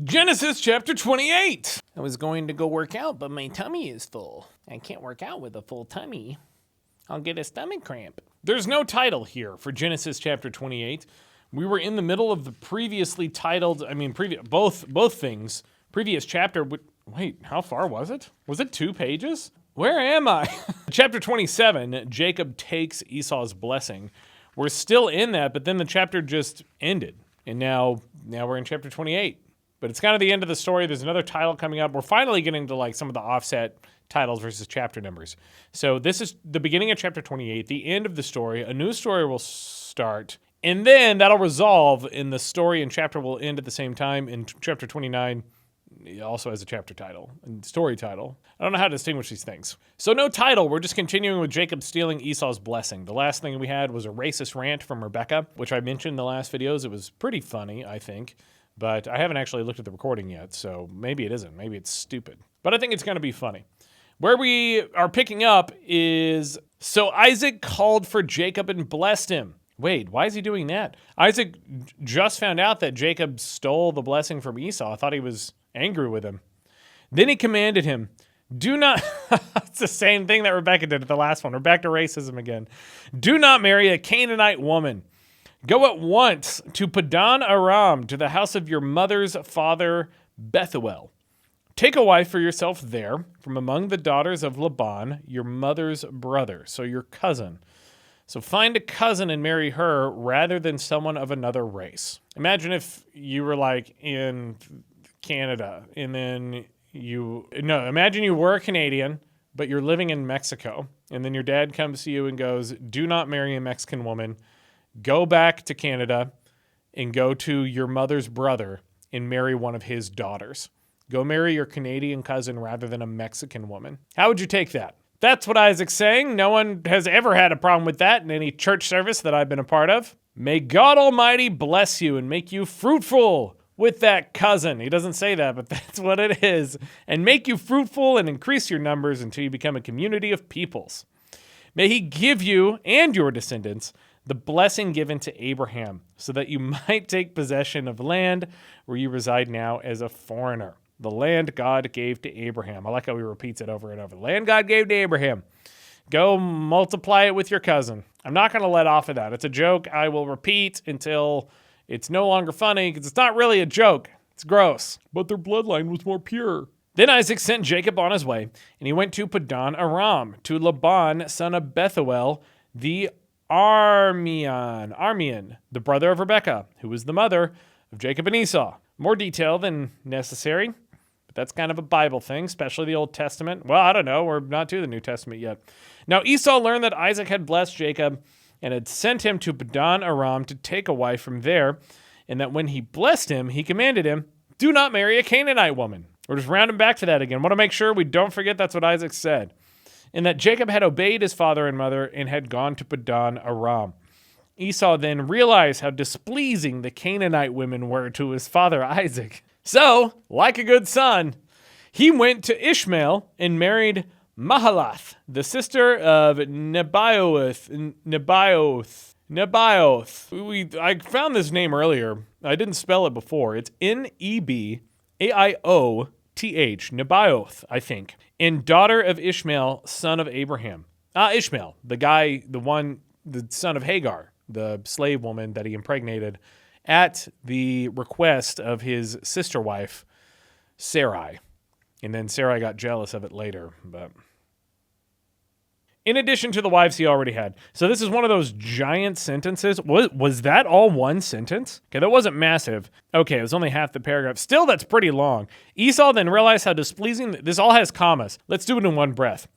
Genesis chapter 28. I was going to go work out, but my tummy is full. I can't work out with a full tummy. I'll get a stomach cramp. There's no title here for Genesis chapter 28. We were in the middle of the previously titled, both things. Previous chapter, wait, how far was it? Was it 2 pages? Where am I? Chapter 27, Jacob takes Esau's blessing. We're still in that, but then the chapter just ended. And now we're in chapter 28. But it's kind of the end of the story. There's another title coming up. We're finally getting to like some of the offset titles versus chapter numbers. So this is the beginning of chapter 28, the end of the story. A new story will start. And then that'll resolve, and the story and chapter will end at the same time. In chapter 29, it also has a chapter title and story title. I don't know how to distinguish these things. So no title. We're just continuing with Jacob stealing Esau's blessing. The last thing we had was a racist rant from Rebecca, which I mentioned in the last videos. It was pretty funny, I think. But I haven't actually looked at the recording yet, so maybe it isn't. Maybe it's stupid. But I think it's going to be funny. Where we are picking up is, so Isaac called for Jacob and blessed him. Wait, why is he doing that? Isaac just found out that Jacob stole the blessing from Esau. I thought he was angry with him. Then he commanded him, do not, it's the same thing that Rebecca did at the last one. We're back to racism again. Do not marry a Canaanite woman. Go at once to Padan Aram, to the house of your mother's father Bethuel. Take a wife for yourself there, from among the daughters of Laban, your mother's brother, so your cousin. So find a cousin and marry her rather than someone of another race. Imagine if you were like in Canada, and then imagine you were a Canadian, but you're living in Mexico, and then your dad comes to you and goes, do not marry a Mexican woman. Go back to Canada and go to your mother's brother and marry one of his daughters. Go marry your Canadian cousin rather than a Mexican woman. How would you take that? That's what Isaac's saying. No one has ever had a problem with that in any church service that I've been a part of. May God Almighty bless you and make you fruitful with that cousin. He doesn't say that, but that's what it is. And make you fruitful and increase your numbers until you become a community of peoples. May he give you and your descendants the blessing given to Abraham, so that you might take possession of land where you reside now as a foreigner. The land God gave to Abraham. I like how he repeats it over and over. The land God gave to Abraham. Go multiply it with your cousin. I'm not going to let off of that. It's a joke I will repeat until it's no longer funny, because it's not really a joke. It's gross. But their bloodline was more pure. Then Isaac sent Jacob on his way, and he went to Padan Aram, to Laban, son of Bethuel, the Aramean, the brother of Rebekah, who was the mother of Jacob and Esau. More detail than necessary, but that's kind of a Bible thing, especially the Old Testament. Well, I don't know. We're not to the New Testament yet. Now Esau learned that Isaac had blessed Jacob and had sent him to Padan Aram to take a wife from there, and that when he blessed him, he commanded him, do not marry a Canaanite woman. We're just rounding back to that again. Want to make sure we don't forget that's what Isaac said. And that Jacob had obeyed his father and mother and had gone to Padan Aram. Esau then realized how displeasing the Canaanite women were to his father Isaac. So, like a good son, he went to Ishmael and married Mahalath, the sister of Nebaioth. I found this name earlier. I didn't spell it before. It's Nebaioth, Nebaioth, I think. And daughter of Ishmael, son of Abraham. Ishmael, the son of Hagar, the slave woman that he impregnated at the request of his sister wife, Sarai. And then Sarai got jealous of it later, but in addition to the wives he already had. So this is one of those giant sentences. Was that all one sentence? Okay, that wasn't massive. Okay, it was only half the paragraph. Still, that's pretty long. Esau then realized how displeasing, this all has commas. Let's do it in one breath.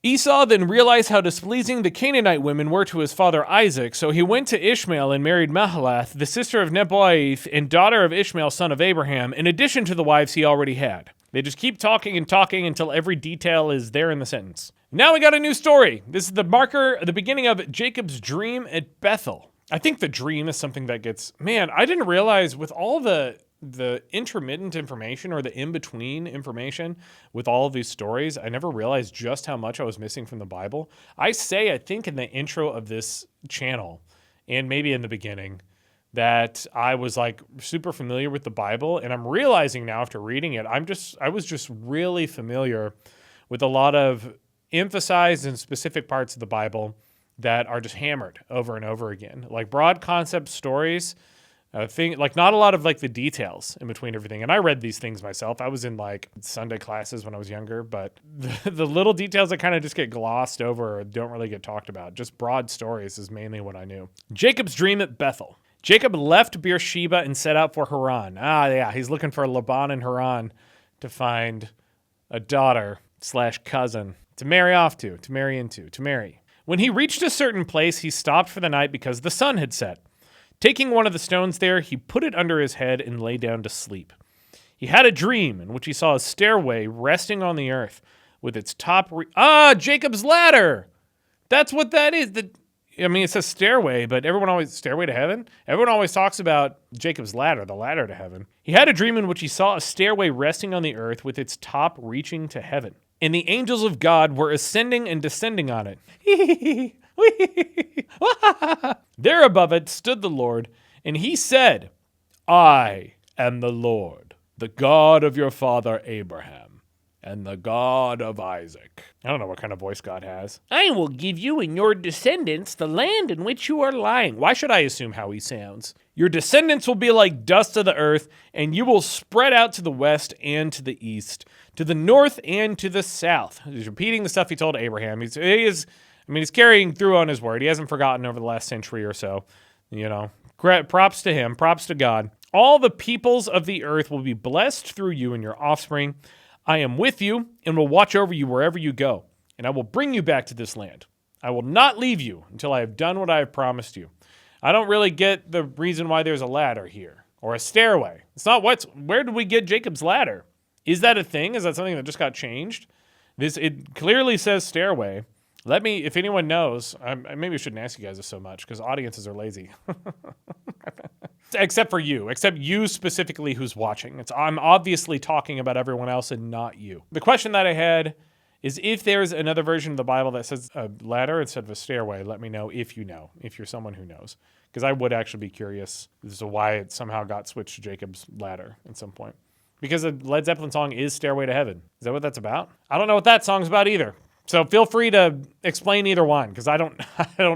Esau then realized how displeasing the Canaanite women were to his father Isaac, so he went to Ishmael and married Mahalath, the sister of Nebaioth and daughter of Ishmael, son of Abraham, in addition to the wives he already had. They just keep talking and talking until every detail is there in the sentence. Now we got a new story. This is the marker, the beginning of Jacob's dream at Bethel. I think the dream is something that gets, I didn't realize with all the intermittent information or the in-between information with all of these stories, I never realized just how much I was missing from the Bible. I think in the intro of this channel, and maybe in the beginning, that I was like super familiar with the Bible, and I'm realizing now after reading it, I was just really familiar with a lot of emphasized and specific parts of the Bible that are just hammered over and over again, like broad concept stories. Like not a lot of like the details in between everything. And I read these things myself. I was in like Sunday classes when I was younger, but the little details that kind of just get glossed over or don't really get talked about. Just broad stories is mainly what I knew. Jacob's dream at Bethel. Jacob left Beersheba and set out for Haran. He's looking for Laban and Haran to find a daughter/cousin to marry off to marry. When he reached a certain place, he stopped for the night because the sun had set. Taking one of the stones there, he put it under his head and lay down to sleep. He had a dream in which he saw a stairway resting on the earth with its top... Jacob's ladder! That's what that is. It says stairway, but stairway to heaven? Everyone always talks about Jacob's ladder, the ladder to heaven. He had a dream in which he saw a stairway resting on the earth with its top reaching to heaven. And the angels of God were ascending and descending on it. There above it stood the Lord, and he said, I am the Lord, the God of your father Abraham, and the God of Isaac. I don't know what kind of voice God has. I will give you and your descendants the land in which you are lying. Why should I assume how he sounds? Your descendants will be like dust of the earth, and you will spread out to the west and to the east, to the north and to the south. He's repeating the stuff he told Abraham. He's carrying through on his word. He hasn't forgotten over the last century or so. Props to him. Props to God. All the peoples of the earth will be blessed through you and your offspring. I am with you and will watch over you wherever you go, and I will bring you back to this land. I will not leave you until I have done what I have promised you. I don't really get the reason why there's a ladder here or a stairway. It's not where did we get Jacob's ladder? Is that a thing? Is that something that just got changed? It clearly says stairway. If anyone knows, maybe I shouldn't ask you guys this so much because audiences are lazy. Except you specifically who's watching. I'm obviously talking about everyone else and not you. The question that I had is if there's another version of the Bible that says a ladder instead of a stairway, let me know, if you're someone who knows. Because I would actually be curious as to why it somehow got switched to Jacob's ladder at some point. Because the Led Zeppelin song is Stairway to Heaven. Is that what that's about? I don't know what that song's about either. So feel free to explain either one, because I don't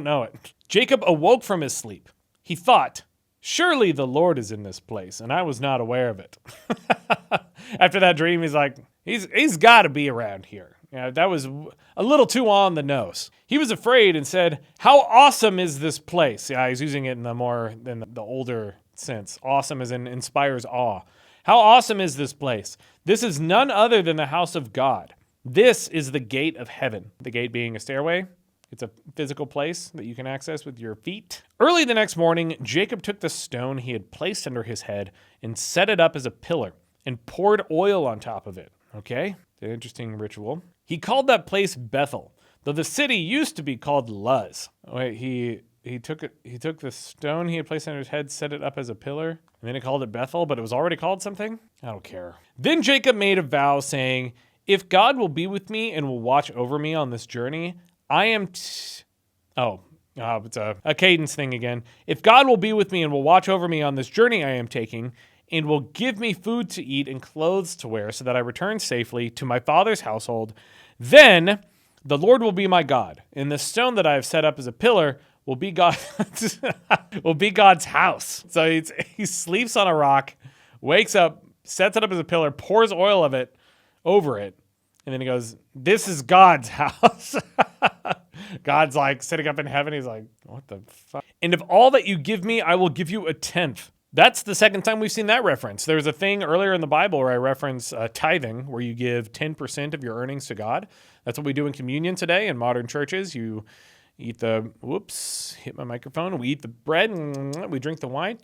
know it. Jacob awoke from his sleep. He thought, surely the Lord is in this place, and I was not aware of it. After that dream, he's like, he's got to be around here. That was a little too on the nose. He was afraid and said, how awesome is this place? Yeah, he's using it in the older sense. Awesome as in inspires awe. How awesome is this place? This is none other than the house of God. This is the gate of heaven. The gate being a stairway. It's a physical place that you can access with your feet. Early the next morning, Jacob took the stone he had placed under his head and set it up as a pillar and poured oil on top of it. Okay, an interesting ritual. He called that place Bethel, though the city used to be called Luz. Wait, he took the stone he had placed under his head, set it up as a pillar, and then he called it Bethel, but it was already called something? I don't care. Then Jacob made a vow saying, if God will be with me and will watch over me on this journey, I am... it's a cadence thing again. If God will be with me and will watch over me on this journey I am taking, and will give me food to eat and clothes to wear so that I return safely to my father's household, then the Lord will be my God, and the stone that I have set up as a pillar will be God's house. So he sleeps on a rock, wakes up, sets it up as a pillar, pours oil of it over it, and then he goes, this is God's house. God's like sitting up in heaven. He's like, what the fuck? And of all that you give me, I will give you 1/10. That's the second time we've seen that reference. There's a thing earlier in the Bible where I reference tithing, where you give 10% of your earnings to God. That's what we do in communion today in modern churches. You eat hit my microphone. We eat the bread and we drink the wine.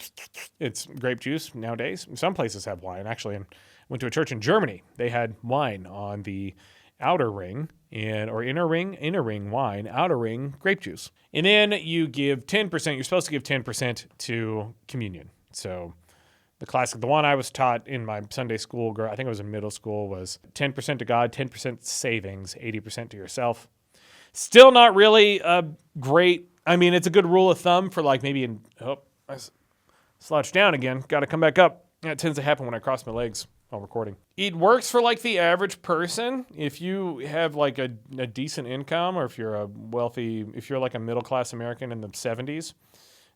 It's grape juice nowadays. Some places have wine. Actually, I went to a church in Germany. They had wine on the outer ring or inner ring wine, outer ring grape juice. And then you give 10%. You're supposed to give 10% to communion. So the one I was taught in my Sunday school, I think it was in middle school, was 10% to God, 10% savings, 80% to yourself. Still not really a great, it's a good rule of thumb for like maybe Slouch down again. Got to come back up. That tends to happen when I cross my legs while recording. It works for like the average person. If you have like a decent income, or if you're like a middle-class American in the 70s,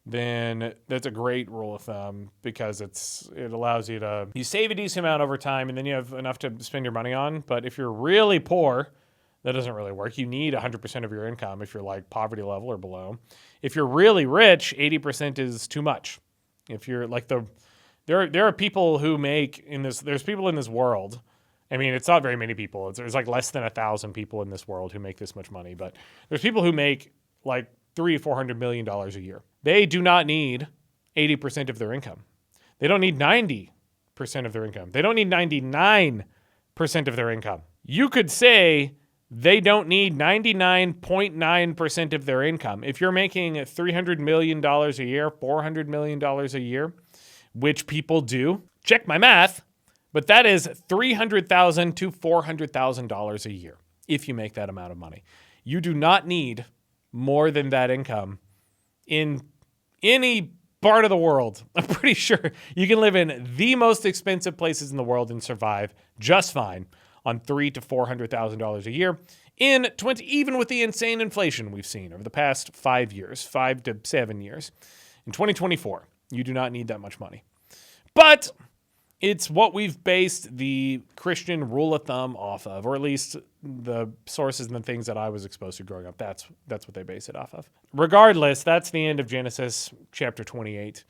then that's a great rule of thumb, because it allows you save a decent amount over time, and then you have enough to spend your money on. But if you're really poor, that doesn't really work. You need 100% of your income if you're like poverty level or below. If you're really rich, 80% is too much. If you're like there are people who make there's people in this world. I mean, it's not very many people. There's like less than 1,000 people in this world who make this much money, but there's people who make like $300-400 million a year. They do not need 80% of their income. They don't need 90% of their income. They don't need 99% of their income. You could say they don't need 99.9% of their income. If you're making $300 million a year, $400 million a year, which people do, check my math, but that is $300,000 to $400,000 a year if you make that amount of money. You do not need more than that income in any part of the world. I'm pretty sure you can live in the most expensive places in the world and survive just fine on $300,000 to $400,000 a year even with the insane inflation we've seen over the past 5 to 7 years. In 2024, you do not need that much money. But it's what we've based the Christian rule of thumb off of, or at least the sources and the things that I was exposed to growing up. That's what they base it off of. Regardless, that's the end of Genesis chapter 28.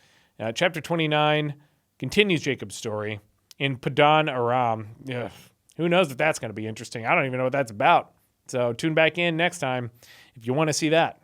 Chapter 29 continues Jacob's story in Padan Aram. Ugh, who knows if that's going to be interesting? I don't even know what that's about. So tune back in next time if you want to see that.